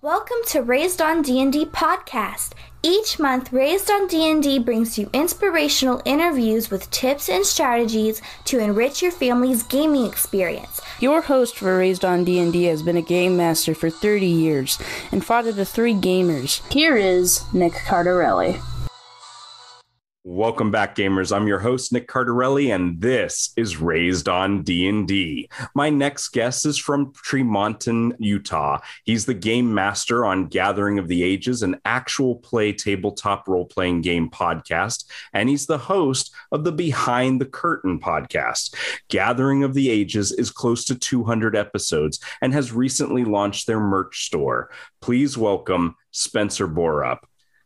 Welcome to Raised on D&D podcast. Each month, Raised on D&D brings you inspirational interviews with tips and strategies to enrich your family's gaming experience. Your host for Raised on D&D has been a game master for 30 years and father to 3 gamers. Here is Nick Cardarelli. Welcome back, gamers. I'm your host, Nick Cardarelli, and this is Raised on D&D. My next guest is from Tremonton, Utah. He's the game master on Gathering of the Ages, an actual play tabletop role-playing game podcast, and he's the host of the Behind the Curtain podcast. Gathering of the Ages is close to 200 episodes and has recently launched their merch store. Please welcome Spencer Borup.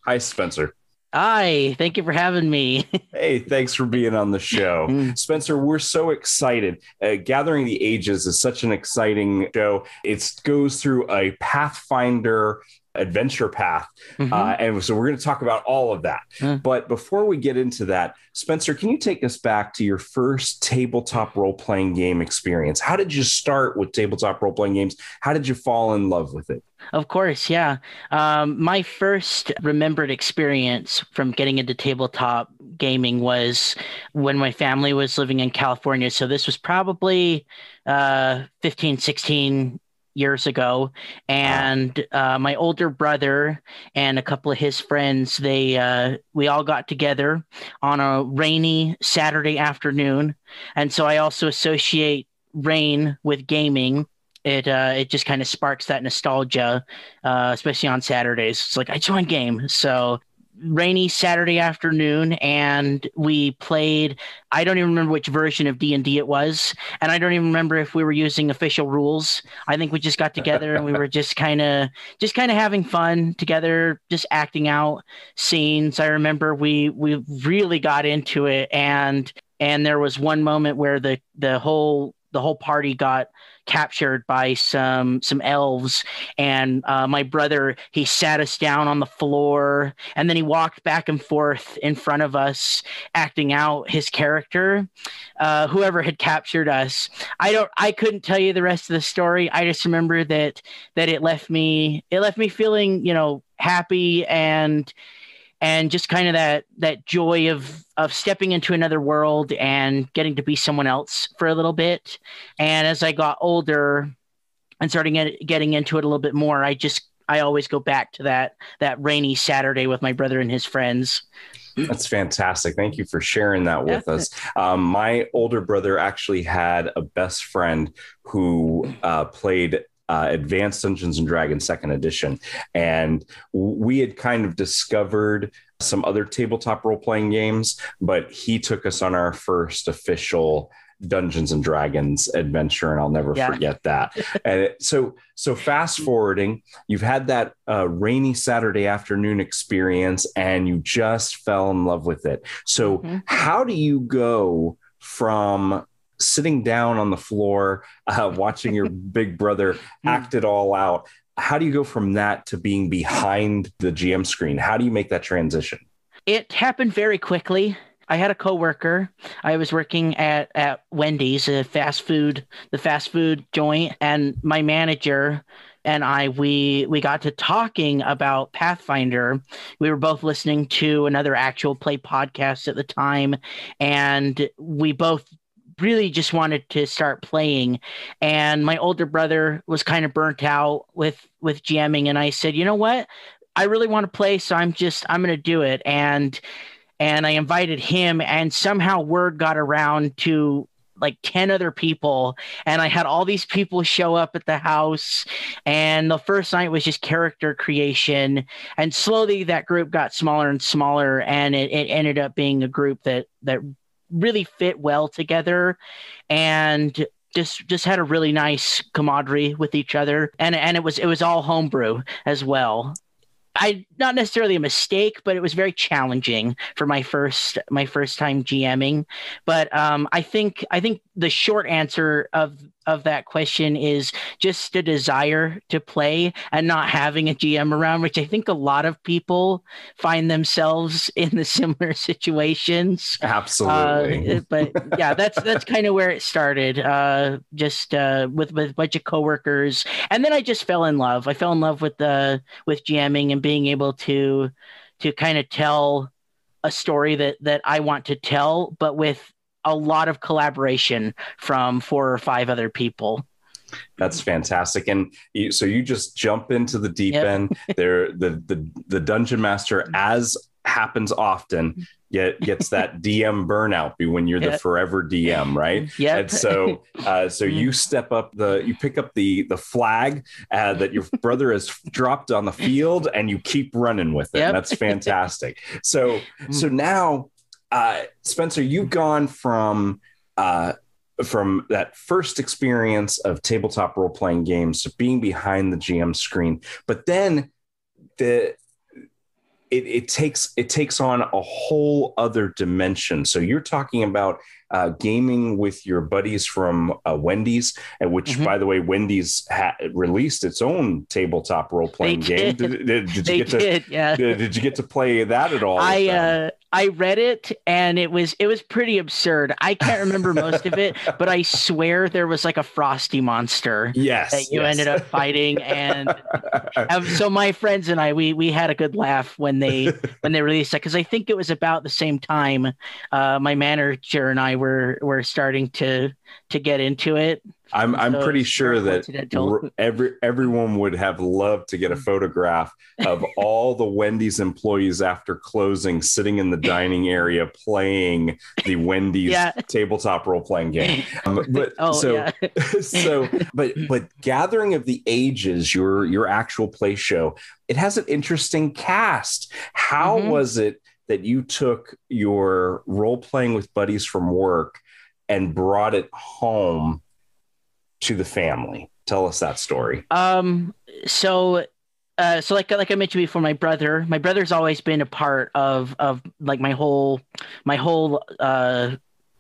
Hi, Spencer. Hi, thank you for having me. Hey, thanks for being on the show. Spencer, we're so excited. Gathering the Ages is such an exciting show. It goes through a Pathfinder adventure path. And so we're going to talk about all of that. But before we get into that, Spencer, can you take us back to your first tabletop role-playing game experience? How did you start with tabletop role-playing games? How did you fall in love with it? Of course, yeah. My first remembered experience from getting into tabletop gaming was when my family was living in California. So this was probably 15, 16 years ago. And my older brother and a couple of his friends, we all got together on a rainy Saturday afternoon. And so I also associate rain with gaming. It just kind of sparks that nostalgia, especially on Saturdays. It's like, I just want to game. So rainy Saturday afternoon, and we played, I don't even remember which version of D&D it was, and I don't even remember if we were using official rules. I think we just got together and we were just kind of having fun together, just acting out scenes. I remember we really got into it, and there was one moment where the whole party got captured by some elves, and my brother, he sat us down on the floor, and then he walked back and forth in front of us acting out his character, whoever had captured us. I couldn't tell you the rest of the story. I just remember that it left me feeling, happy and just kind of that joy of stepping into another world and getting to be someone else for a little bit. And as I got older and starting getting into it a little bit more, I always go back to that rainy Saturday with my brother and his friends. That's fantastic. Thank you for sharing that with us. My older brother actually had a best friend who played Advanced Dungeons and Dragons 2nd edition. And we had kind of discovered some other tabletop role-playing games, but he took us on our first official Dungeons and Dragons adventure, and I'll never forget that. And so fast forwarding, you've had that rainy Saturday afternoon experience and you just fell in love with it. So how do you go from sitting down on the floor, watching your big brother act it all out? How do you go from that to being behind the GM screen? How do you make that transition? It happened very quickly. I had a coworker. I was working at Wendy's, the fast food joint, and my manager and we got to talking about Pathfinder. We were both listening to another actual play podcast at the time, and we both really just wanted to start playing. And my older brother was kind of burnt out with GMing, and I said, you know what? I really want to play, so I'm going to do it. And I invited him, and somehow word got around to like 10 other people, and I had all these people show up at the house, and the first night was just character creation, and slowly that group got smaller and smaller, and it ended up being a group that really fit well together and just had a really nice camaraderie with each other, and it was all homebrew as well. Not necessarily a mistake, but it was very challenging for my first time GMing. But I think the short answer of that question is just a desire to play and not having a GM around, which I think a lot of people find themselves in the similar situations. Absolutely. But yeah, that's kind of where it started. Just with a bunch of coworkers, and then I just fell in love. I fell in love with GMing and being able to kind of tell a story that I want to tell, but with a lot of collaboration from 4 or 5 other people. That's fantastic. And so you just jump into the deep end there. The dungeon master, as happens often, gets that DM burnout when you're the forever DM, right? Yeah. And so you step up you pick up the flag that your brother has dropped on the field, and you keep running with it. And that's fantastic. So now, Spencer, you've gone from that first experience of tabletop role-playing games to being behind the GM screen, but then it takes on a whole other dimension. So you're talking about gaming with your buddies from Wendy's, which, by the way, Wendy's released its own tabletop role-playing game. Did you get to play that at all? I read it, and it was pretty absurd. I can't remember most of it, but I swear there was like a frosty monster that you ended up fighting. And so my friends and I, we had a good laugh when they released it, because I think it was about the same time my manager and I were starting to get into it. I'm pretty sure that everyone would have loved to get a photograph of all the Wendy's employees after closing, sitting in the dining area playing the Wendy's tabletop role-playing game. But Gathering of the Ages, your actual play show, it has an interesting cast. How was it that you took your role-playing with buddies from work and brought it home to the family? Tell us that story. So like I mentioned before, my brother's always been a part of like my whole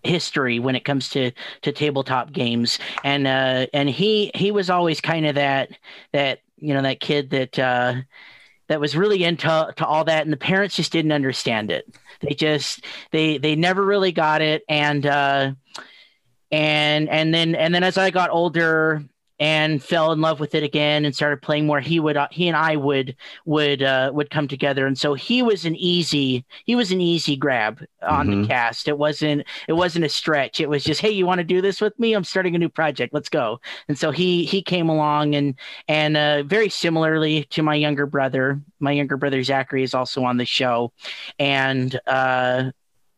history when it comes to tabletop games, and he was always kind of that kid that was really into all that, and the parents just didn't understand it. They never really got it, and then as I got older and fell in love with it again and started playing more, he and I would come together. And so he was an easy grab on the cast. It wasn't a stretch. It was just, hey, you want to do this with me? I'm starting a new project. Let's go. And so he came along, and very similarly to my younger brother Zachary is also on the show. And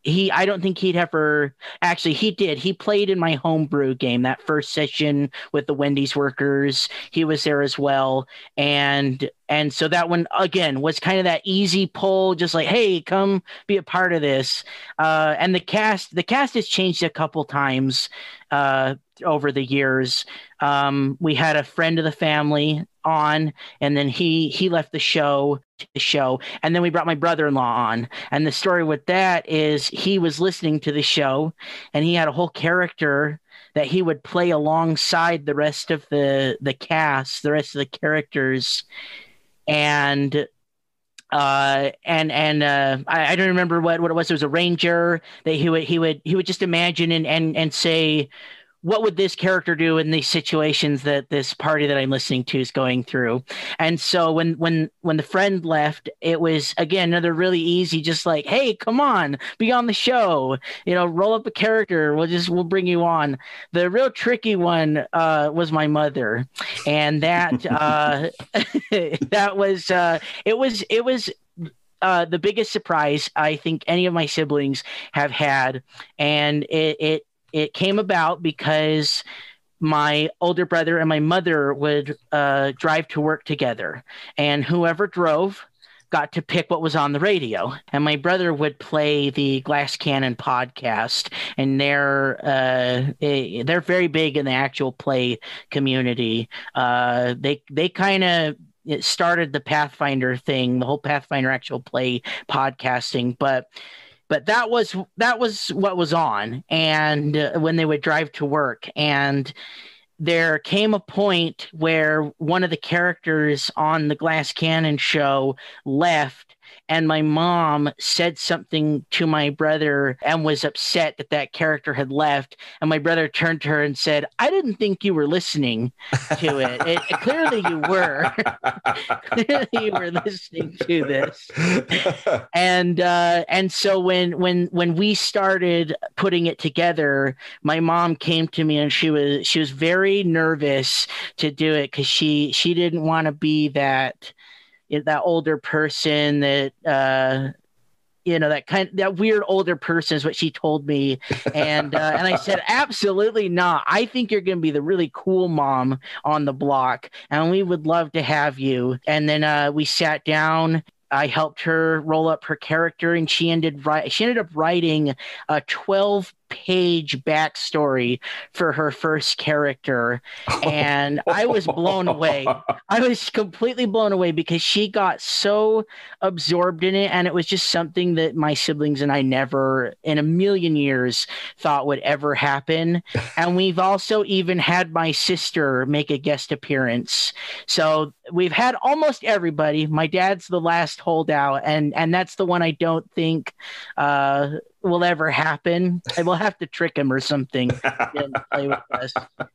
I don't think he'd ever actually. He did. He played in my homebrew game, that first session with the Wendy's workers. He was there as well, and so that one again was kind of that easy pull, just like, hey, come be a part of this. And the cast has changed a couple times over the years. We had a friend of the family on, and then he left the show, and then we brought my brother-in-law on. And the story with that is he was listening to the show, and he had a whole character that he would play alongside the rest of the cast, the rest of the characters. And I don't remember what it was. It was a ranger that he would just imagine and say, what would this character do in these situations that this party that I'm listening to is going through? And so when the friend left, it was again another really easy, just like, hey, come on, be on the show, roll up a character, we'll bring you on. The real tricky one was my mother, and that that was it was the biggest surprise I think any of my siblings have had, and it came about because my older brother and my mother would drive to work together, and whoever drove got to pick what was on the radio. And my brother would play the Glass Cannon podcast, and they're very big in the actual play community. They kind of started the Pathfinder thing, the whole Pathfinder actual play podcasting, but but that was what was on, and when they would drive to work. And there came a point where one of the characters on the Glass Cannon show left, and my mom said something to my brother and was upset that that character had left. And my brother turned to her and said, "I didn't think you were listening to it. Clearly you were. Clearly you were listening to this." And so when we started putting it together, my mom came to me and she was very nervous to do it, because she didn't want to be that older person that that weird older person, is what she told me. And I said, "Absolutely not. I think you're going to be the really cool mom on the block, and we would love to have you." And then we sat down. I helped her roll up her character, and she ended up writing a 12-page backstory for her first character. And I was blown away. I was completely blown away, because she got so absorbed in it, and it was just something that my siblings and I never in a million years thought would ever happen. And we've also even had my sister make a guest appearance. So we've had almost everybody. My dad's the last holdout, and that's the one I don't think will ever happen. I will have to trick him or something and play with us.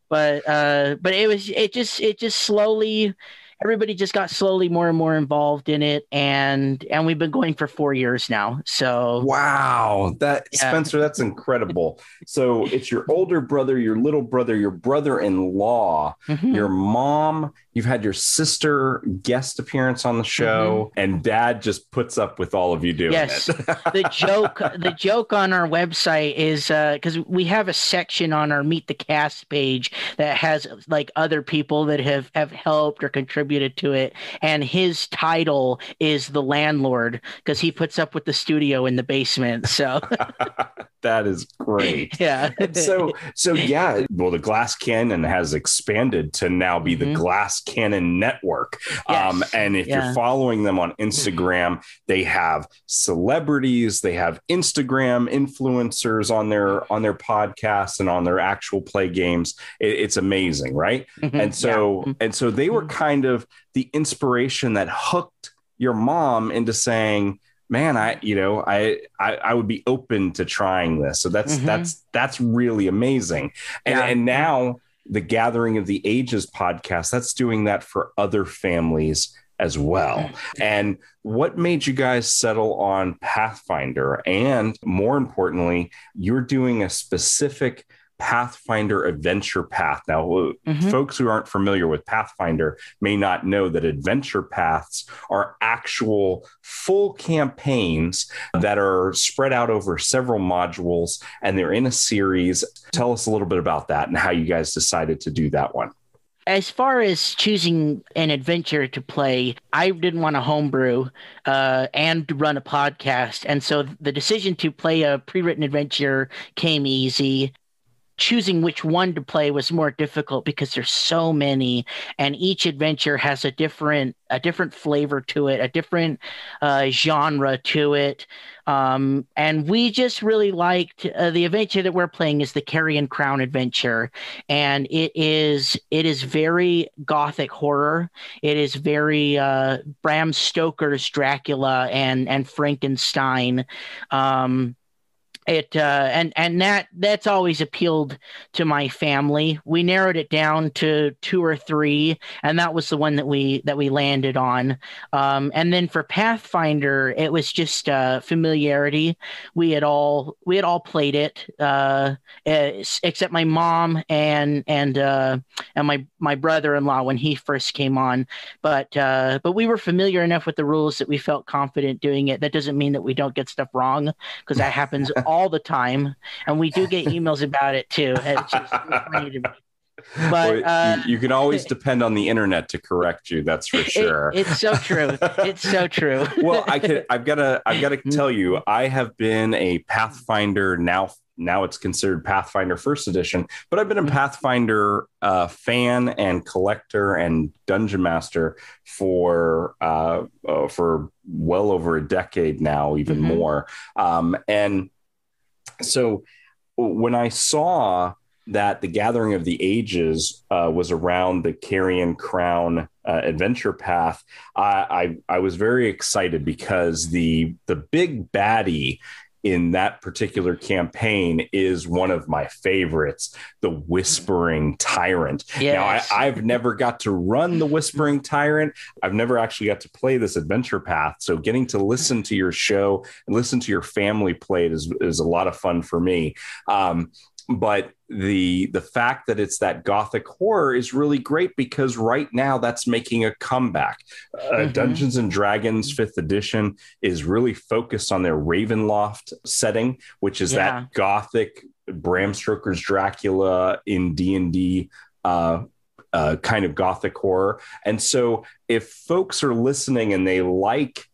But it just slowly, everybody just got slowly more and more involved in it, and we've been going for 4 years now. So wow, Spencer, that's incredible. So it's your older brother, your little brother, your brother-in-law, your mom. You've had your sister guest appearance on the show, and Dad just puts up with all of you doing it. The joke on our website is because we have a section on our Meet the Cast page that has like other people that have helped or contributed to it, and his title is the landlord, because he puts up with the studio in the basement. So that is great. Yeah. And so yeah. Well, the Glass Cannon has expanded to now be the Glass Cannon Network. Yes. And if you're following them on Instagram, they have celebrities, they have Instagram influencers on their podcasts and on their actual play games. It's amazing, right? And so they were kind of the inspiration that hooked your mom into saying, "Man, I would be open to trying this." So that's really amazing. And now the Gathering of the Ages podcast, that's doing that for other families as well. And what made you guys settle on Pathfinder? And more importantly, you're doing a specific Pathfinder adventure path. Now, folks who aren't familiar with Pathfinder may not know that adventure paths are actual full campaigns that are spread out over several modules, and they're in a series. Tell us a little bit about that and how you guys decided to do that one. As far as choosing an adventure to play, I didn't want to homebrew and run a podcast. And so the decision to play a pre-written adventure came easy. Choosing which one to play was more difficult, because there's so many, and each adventure has a different flavor to it, a different genre to it. And we just really liked the adventure that we're playing is the Carrion Crown adventure. And it is very gothic horror. It is very Bram Stoker's Dracula and Frankenstein. That's always appealed to my family. We narrowed it down to 2 or 3, and that was the one that we landed on. And then for Pathfinder, it was just familiarity. We had all played it, except my mom and my brother-in-law when he first came on. But we were familiar enough with the rules that we felt confident doing it. That doesn't mean that we don't get stuff wrong, because that happens all the time, and we do get emails about it too. It's just funny to me. But you can always depend on the internet to correct you. That's for sure. It's so true. It's so true. Well, I've got to tell you, I have been a Pathfinder now now it's considered Pathfinder First Edition, but I've been a Pathfinder fan and collector and dungeon master for well over a decade now, even more. And so when I saw that the Gathering of the Ages was around the Carrion Crown adventure path, I was very excited because the big baddie in that particular campaign is one of my favorites, the Whispering Tyrant. Yes. Now, I've never got to run the Whispering Tyrant. I've never actually got to play this adventure path. So getting to listen to your show and listen to your family play it is a lot of fun for me. But the fact that it's that gothic horror is really great because right now that's making a comeback. Dungeons and Dragons 5th edition is really focused on their Ravenloft setting, which is that gothic Bram Stoker's Dracula in D&D kind of gothic horror. And so if folks are listening and they like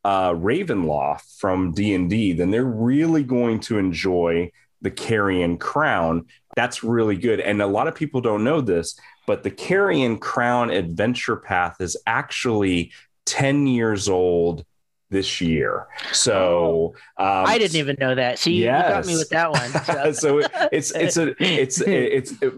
Ravenloft from D&D, then they're really going to enjoy the Carrion Crown. That's really good. And a lot of people don't know this, but the Carrion Crown adventure path is actually 10 years old this year. So I didn't even know that. See, you got me with that one. So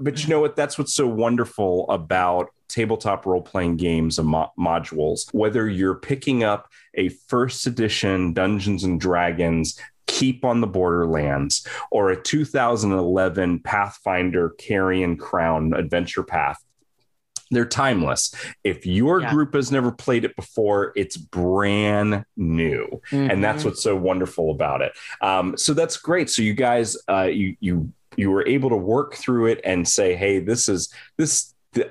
but you know what? That's what's so wonderful about tabletop role-playing games and modules. Whether you're picking up a first edition Dungeons and Dragons Keep on the Borderlands or a 2011 Pathfinder Carrion Crown adventure path, they're timeless. If your group has never played it before, it's brand new. And that's what's so wonderful about it. So that's great. So you guys, you were able to work through it and say, hey,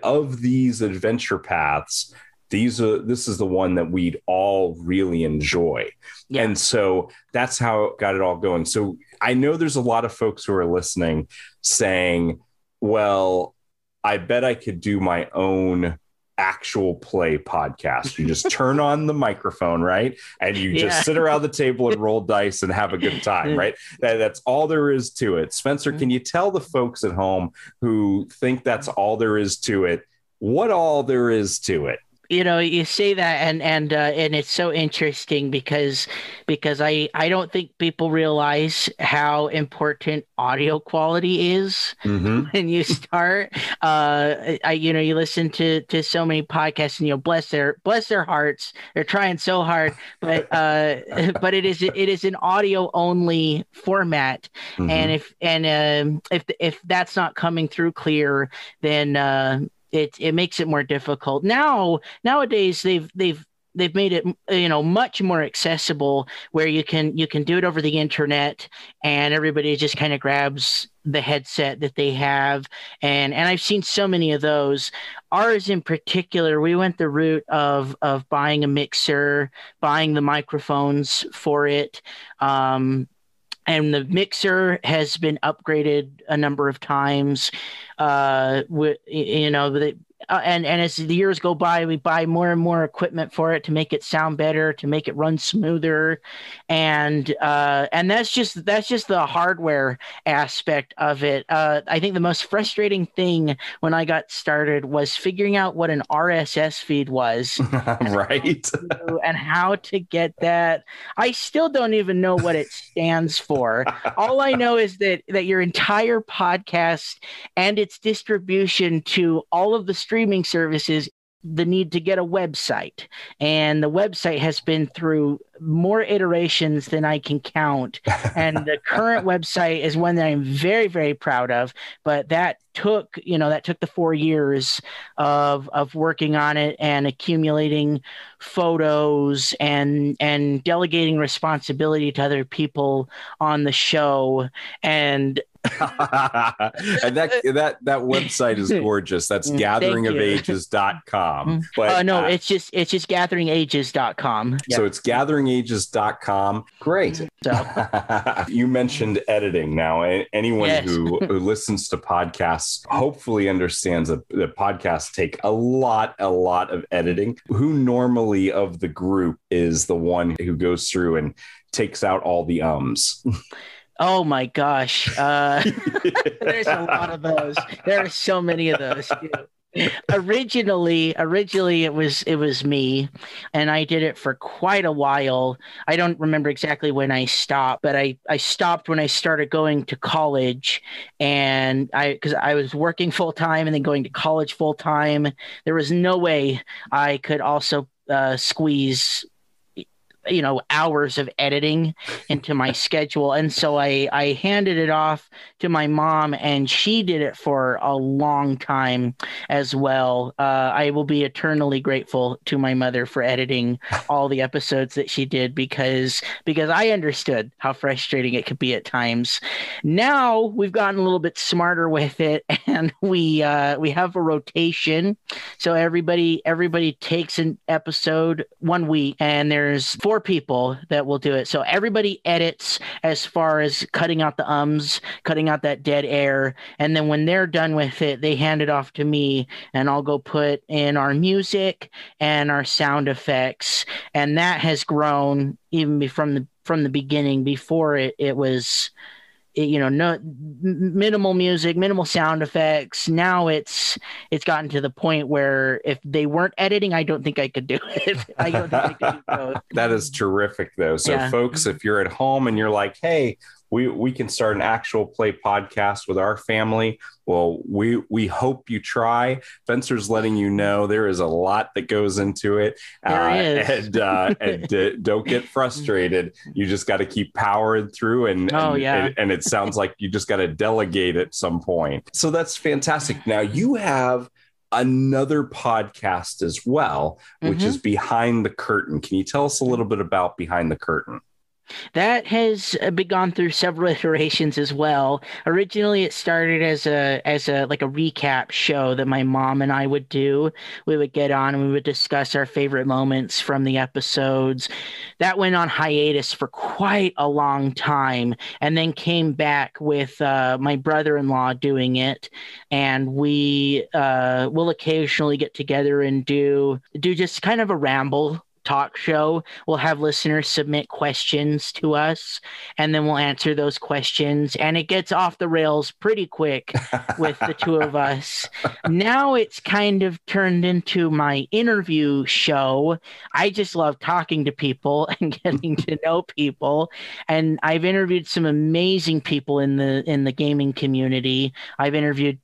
of these adventure paths, this is the one that we'd all really enjoy. Yeah. And so that's how it got it all going. So I know there's a lot of folks who are listening saying, well, I bet I could do my own actual play podcast. You just turn on the microphone, right? And you just sit around the table and roll dice and have a good time, right? That's all there is to it. Spencer, can you tell the folks at home who think that's all there is to it, what all there is to it? You know, you say that and it's so interesting because I don't think people realize how important audio quality is when you start. You listen to so many podcasts and bless their hearts, they're trying so hard, but it is an audio only format, and if that's not coming through clear, then it makes it more difficult. Nowadays they've made it much more accessible where you can do it over the internet and everybody just kind of grabs the headset that they have, and I've seen so many of those. Ours in particular, we went the route of buying a mixer, buying the microphones for it. And the mixer has been upgraded a number of times. And as the years go by, we buy more and more equipment for it to make it sound better, to make it run smoother, and that's just the hardware aspect of it. I think the most frustrating thing when I got started was figuring out what an RSS feed was, right, and how to get that. I still don't even know what it stands for. All I know is that your entire podcast and its distribution to all of the streaming services, the need to get a website, and the website has been through more iterations than I can count, and the current website is one that I'm very, very proud of, but that took the 4 years of working on it and accumulating photos and delegating responsibility to other people on the show. And and that website is gorgeous. That's gatheringofages.com. But it's just gatheringages.com. So it's gatheringages.com. Great. So you mentioned editing. Now, anyone who listens to podcasts hopefully understands that podcasts take a lot of editing. Who normally of the group is the one who goes through and takes out all the ums? Oh my gosh. There's a lot of those. There are so many of those too. Originally it was me, and I did it for quite a while. I don't remember exactly when I stopped, but I stopped when I started going to college, and because I was working full time and then going to college full time. There was no way I could also squeeze hours of editing into my schedule. And so I handed it off to my mom, and she did it for a long time as well. I will be eternally grateful to my mother for editing all the episodes that she did, because I understood how frustrating it could be at times. Now we've gotten a little bit smarter with it, and we have a rotation. So everybody takes an episode 1 week, and there's 4 people that will do it. So everybody edits as far as cutting out the ums, cutting out that dead air. And then when they're done with it, they hand it off to me, and I'll go put in our music and our sound effects. And that has grown even from the beginning. Before it was no minimal music, minimal sound effects. Now it's gotten to the point where if they weren't editing, I don't think I could do it. I don't think I could do both. That is terrific, though. So, Yeah. folks, if you're at home and you're like, hey, we can start an actual play podcast with our family, well, we hope you try. Spencer's letting you know there is a lot that goes into it. There is. And don't get frustrated. You just got to keep powering through. And it sounds like you just got to delegate at some point. So that's fantastic. Now you have another podcast as well, which is Behind the Curtain. Can you tell us a little bit about Behind the Curtain? That has been gone through several iterations as well. Originally, it started as a like a recap show that my mom and I would do. We would get on and we would discuss our favorite moments from the episodes. That went on hiatus for quite a long time, and then came back with my brother-in-law doing it. And we will occasionally get together and do just kind of a ramble talk show. We'll have listeners submit questions to us, and then we'll answer those questions, and it gets off the rails pretty quick with the two of us. Now it's kind of turned into my interview show. I just love talking to people and getting to know people, and I've interviewed some amazing people in the gaming community. I've interviewed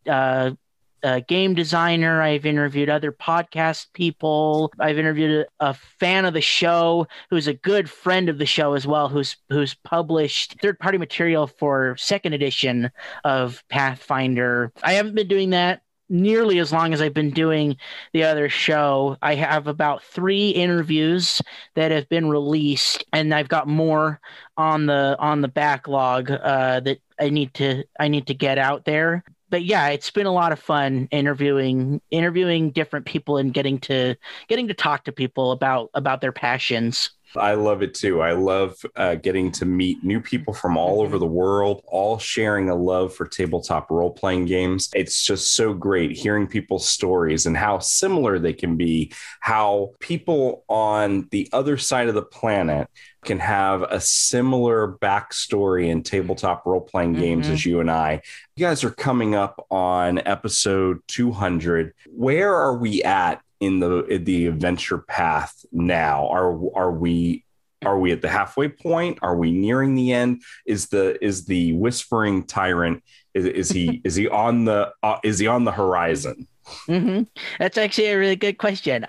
a game designer. I've interviewed other podcast people. I've interviewed a fan of the show who's a good friend of the show as well, who's published third-party material for second edition of Pathfinder. I haven't been doing that nearly as long as I've been doing the other show. I have about 3 interviews that have been released, and I've got more on the backlog that I need to get out there. But yeah, it's been a lot of fun interviewing different people and getting to talk to people about their passions. I love it too. I love getting to meet new people from all over the world, all sharing a love for tabletop role-playing games. It's just so great hearing people's stories and how similar they can be, how people on the other side of the planet can have a similar backstory in tabletop role-playing games as you and I. You guys are coming up on episode 200. Where are we at in the adventure path now? Are we at the halfway point? Are we nearing the end? Is the whispering tyrant, is he on the horizon? That's actually a really good question.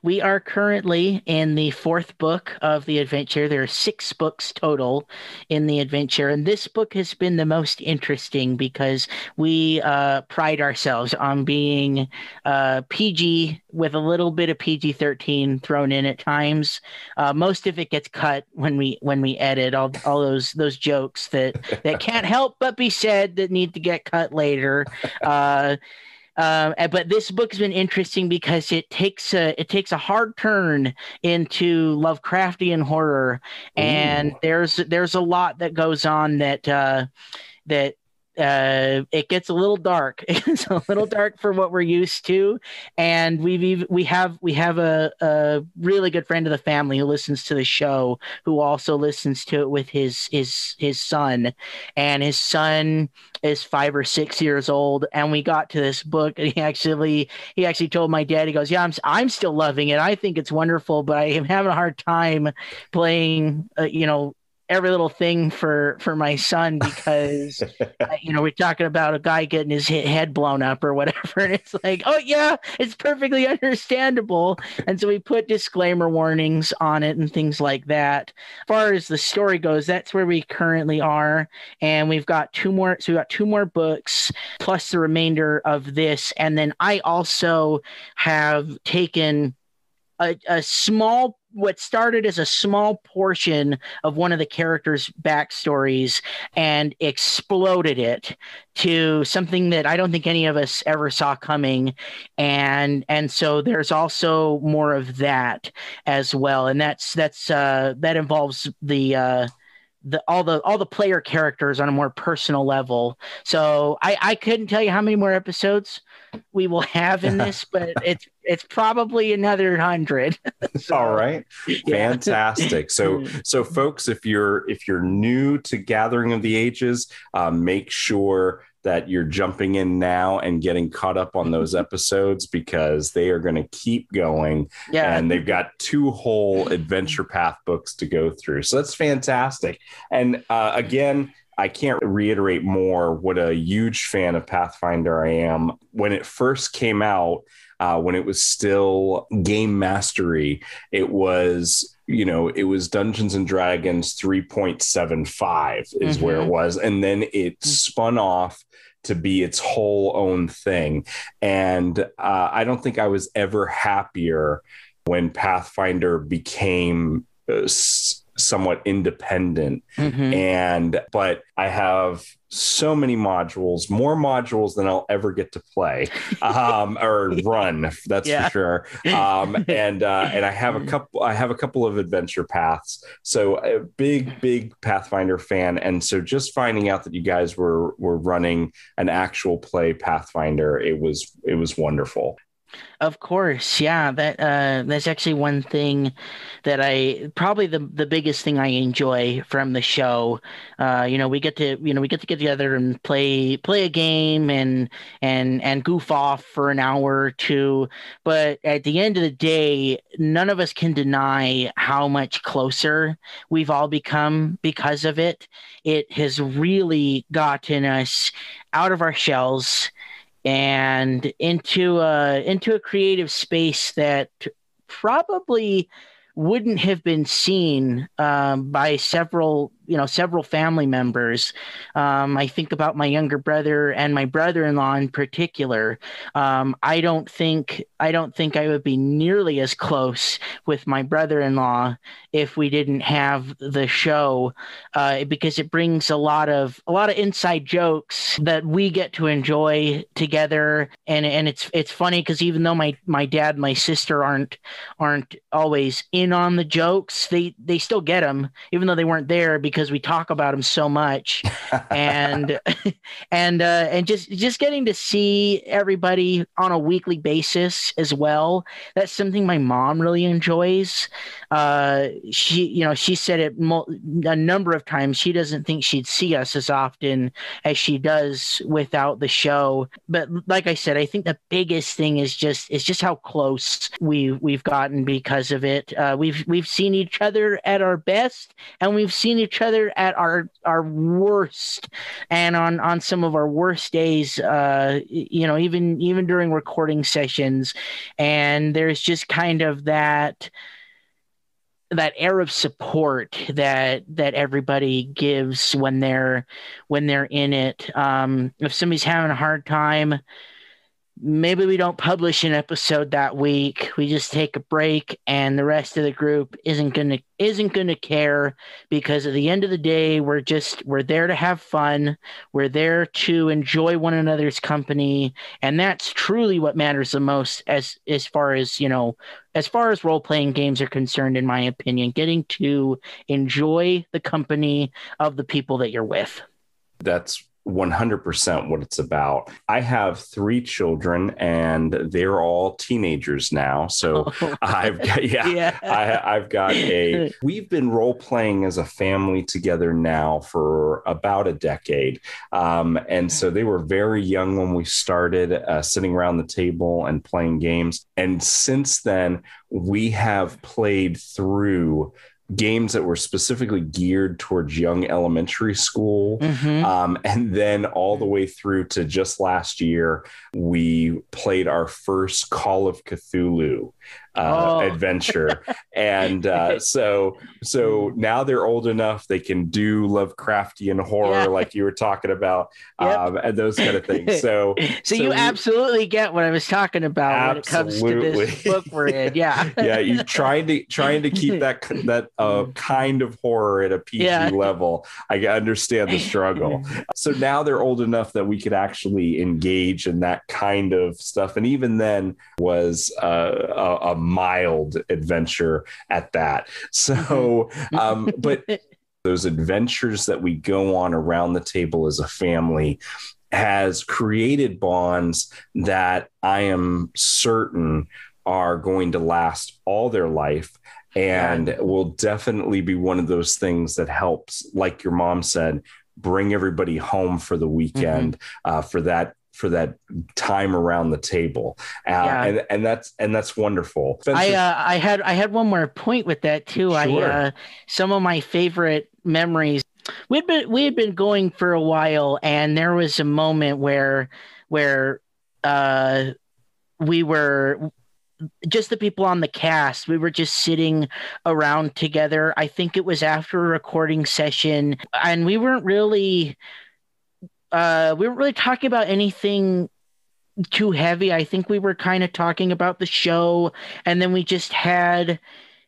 We are currently in the 4th book of the adventure. There are 6 books total in the adventure, and this book has been the most interesting because we pride ourselves on being PG with a little bit of PG-13 thrown in at times. Most of it gets cut when we edit, all those jokes that can't help but be said that need to get cut later. But this book's been interesting because it takes a hard turn into Lovecraftian horror, and there's a lot that goes on that it gets a little dark. It's a little dark for what we're used to, and we have a really good friend of the family who listens to the show, who also listens to it with his son, and his son is 5 or 6 years old. And we got to this book, and he actually told my dad, he goes, "Yeah, I'm still loving it. I think it's wonderful, but I am having a hard time playing, every little thing for my son, because we're talking about a guy getting his head blown up or whatever." And it's like, oh yeah, it's perfectly understandable. And so we put disclaimer warnings on it and things like that. As far as the story goes, that's where we currently are. And we've got two more books plus the remainder of this. And then I also have taken a small, what started as a small portion of one of the characters' backstories and exploded it to something that I don't think any of us ever saw coming. And so there's also more of that as well. And that involves all the player characters on a more personal level. So I couldn't tell you how many more episodes we will have in this, but it's probably another 100. So, all right, fantastic. So folks, if you're new to Gathering of the Ages, make sure that you're jumping in now and getting caught up on those episodes, because they are going to keep going. Yeah. And they've got 2 whole adventure path books to go through. So that's fantastic. And again, I can't reiterate more what a huge fan of Pathfinder I am. When it first came out, when it was still Game Mastery, it was Dungeons and Dragons 3.75 is where it was. And then it spun off to be its whole own thing. And I don't think I was ever happier when Pathfinder became somewhat independent. But I have so many modules, more modules than I'll ever get to play or run. That's for sure. And I have a couple of adventure paths. So a big Pathfinder fan. And so just finding out that you guys were running an actual play Pathfinder, it was wonderful. Of course, yeah. That's actually one thing that probably the biggest thing I enjoy from the show. We get to get together and play a game and goof off for an hour or two. But at the end of the day, none of us can deny how much closer we've all become because of it. It has really gotten us out of our shells and into a creative space that probably wouldn't have been seen by several family members. I think about my younger brother and my brother-in-law in particular. I don't think I would be nearly as close with my brother-in-law if we didn't have the show, because it brings a lot of inside jokes that we get to enjoy together. And it's funny because even though my dad and my sister aren't always in on the jokes, they still get them, even though they weren't there, because we talk about them so much. and just getting to see everybody on a weekly basis as well. That's something my mom really enjoys. She said it a number of times. She doesn't think she'd see us as often as she does without the show. But like I said, I think the biggest thing is just how close we've gotten because of it. We've seen each other at our best, and we've seen each other at our worst, and on some of our worst days, even during recording sessions. And there's just kind of that air of support that everybody gives when they're in it. If somebody's having a hard time, maybe we don't publish an episode that week. We just take a break, and the rest of the group isn't gonna care, because at the end of the day, we're there to have fun. We're there to enjoy one another's company, and that's truly what matters the most as far as role-playing games are concerned, in my opinion. Getting to enjoy the company of the people that you're with. That's 100% what it's about. I have 3 children and they're all teenagers now. So I've got we've been role playing as a family together now for about a decade. And so they were very young when we started sitting around the table and playing games. And since then, we have played through games that were specifically geared towards young elementary school. And then all the way through to just last year, we played our first Call of Cthulhu adventure. And so now they're old enough, they can do Lovecraftian horror like you were talking about, and those kind of things. So you absolutely get what I was talking about when it comes to this book we're in. Yeah. You trying to keep that kind of horror at a PG level. I understand the struggle. So now they're old enough that we could actually engage in that kind of stuff. And even then was a mild adventure at that. So, but those adventures that we go on around the table as a family has created bonds that I am certain are going to last all their life and will definitely be one of those things that helps, like your mom said, bring everybody home for the weekend, for that time around the table. And that's wonderful. Spencer, I had one more point with that too. Sure. Some of my favorite memories, we had been going for a while, and there was a moment where we were just the people on the cast. We were just sitting around together. I think it was after a recording session, and we weren't really talking about anything too heavy. I think we were kind of talking about the show, and then we just had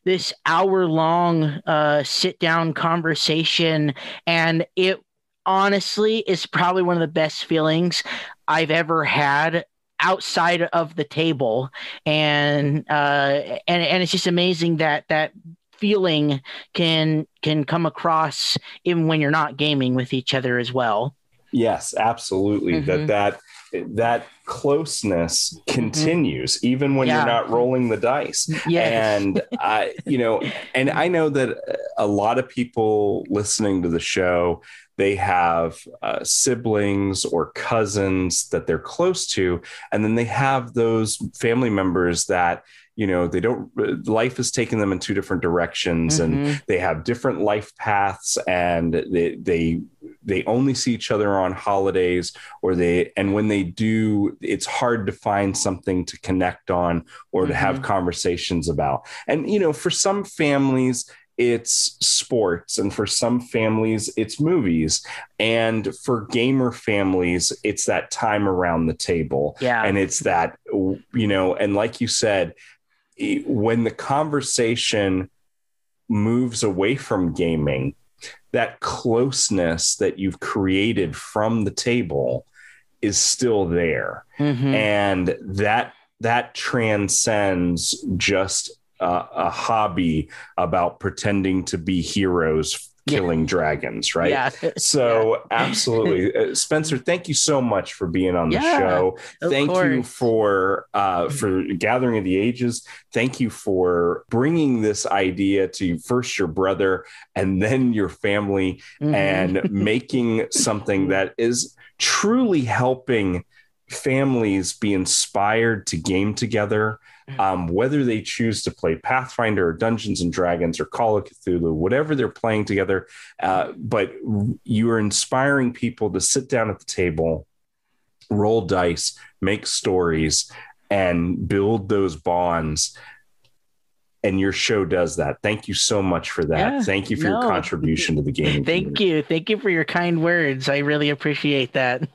this hour-long sit-down conversation, and it honestly is probably one of the best feelings I've ever had outside of the table. And it's just amazing that feeling can come across even when you're not gaming with each other as well. Yes, absolutely. That closeness continues even when you're not rolling the dice. And and I know that a lot of people listening to the show, they have siblings or cousins that they're close to, and then they have those family members that they don't, life has taken them in 2 different directions, and they have different life paths, and they only see each other on holidays, and when they do, it's hard to find something to connect on or to have conversations about. And, for some families, it's sports, and for some families, it's movies. And for gamer families, it's that time around the table. And it's that, and like you said, when the conversation moves away from gaming, that closeness that you've created from the table is still there. And that transcends just a hobby about pretending to be heroes killing dragons, right? So absolutely. Spencer, thank you so much for being on the show. Thank you for Gathering of the Ages. Thank you for bringing this idea to first your brother and then your family, and making something that is truly helping families be inspired to game together, whether they choose to play Pathfinder or Dungeons and Dragons or Call of Cthulhu, whatever they're playing together. But you are inspiring people to sit down at the table, roll dice, make stories, and build those bonds. And your show does that. Thank you so much for that. Thank you for your contribution to the gaming community. Thank you for your kind words. I really appreciate that.